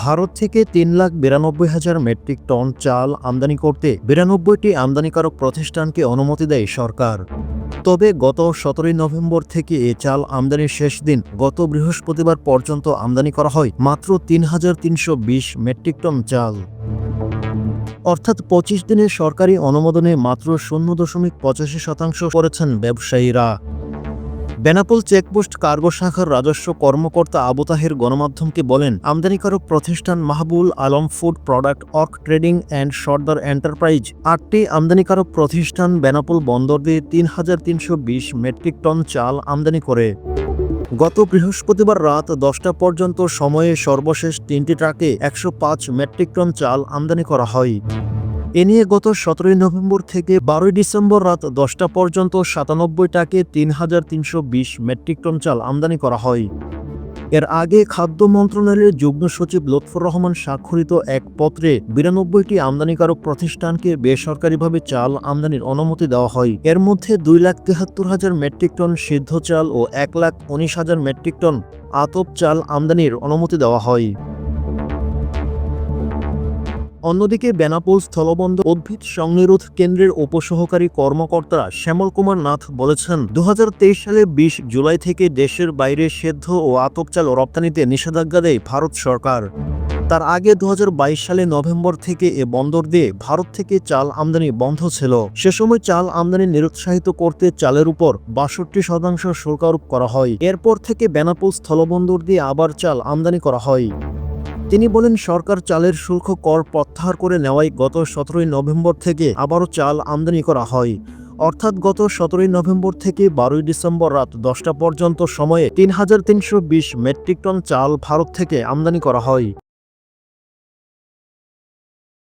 ভারত থেকে ৩,৯২,০০০ metric ton চাল আমদানি করতে ৯২টি আমদানিকারক প্রতিষ্ঠানকে অনুমতি দেয় সরকার। তবে গত ১৭ নভেম্বর থেকে এ চাল আমদানির শেষ দিন গত বৃহস্পতিবার পর্যন্ত আমদানি করা হয় মাত্র ৩,৩২০ মেট্রিক টন চাল। অর্থাৎ ২৫ দিনের সরকারি অনুমোদনে মাত্র ০.৮৫% করেছেন ব্যবসায়ীরা। বেনাপোল চেকপোস্ট কার্গো শাখার রাজস্ব কর্মকর্তা আবু তাহের গণমাধ্যমকে বলেন, আমদানিকারক প্রতিষ্ঠান Mahbul Alam food product Arko trading and Sardar enterprise ৮টি আমদানিকারক প্রতিষ্ঠান বেনাপোল বন্দর দিয়ে ৩,৩২০ মেট্রিক টন চাল আমদানি করে। গত বৃহস্পতিবার রাত ১০টা পর্যন্ত সময়ে সর্বশেষ ৩টি ট্রাকে ১০৫ মেট্রিক টন চাল আমদানি করা হয়। এ নিয়ে গত ১৭ নভেম্বর থেকে ১২ ডিসেম্বর রাত ১০টা পর্যন্ত ৯৭ ট্রাকে ৩,৩২০ মেট্রিক টন চাল আমদানি করা হয়। এর আগে খাদ্য মন্ত্রণালয়ের যুগ্ম সচিব লুৎফর রহমান স্বাক্ষরিত এক পত্রে ৯২টি আমদানিকারক প্রতিষ্ঠানকে বেসরকারিভাবে চাল আমদানির অনুমতি দেওয়া হয়। এর মধ্যে ২,৭৩,০০০ মেট্রিক টন সিদ্ধ চাল ও ১,১৯,০০০ মেট্রিক টন আতপ চাল আমদানির অনুমতি দেওয়া হয়। অন্যদিকে বেনাপোল স্থলবন্দর উদ্ভিদ সংনিরোধ কেন্দ্রের উপসহকারী কর্মকর্তা শ্যামল কুমার নাথ বলেছেন, ২০২৩ সালে ২০ জুলাই থেকে দেশের বাইরে সেদ্ধ ও আতপ চাল রপ্তানিতে নিষেধাজ্ঞা দেয় ভারত সরকার। তার আগে ২০২২ সালে নভেম্বর থেকে এ বন্দর দিয়ে ভারত থেকে চাল আমদানি বন্ধ ছিল। সে সময় চাল আমদানি নিরুৎসাহিত করতে চালের উপর ৬২% শুল্ক আরোপ করা হয়। এরপর থেকে বেনাপোল স্থলবন্দর দিয়ে আবার চাল আমদানি করা হয়। তিনি বলেন, সরকার চালের শুল্ক কর প্রত্যাহার করে নেওয়ায় গত ১৭ নভেম্বর থেকে আবারও চাল আমদানি করা হয়। অর্থাৎ গত ১৭ নভেম্বর থেকে ১২ ডিসেম্বর রাত ১০টা পর্যন্ত সময়ে ৩,৩২০ মেট্রিক টন চাল ভারত থেকে আমদানি করা হয়।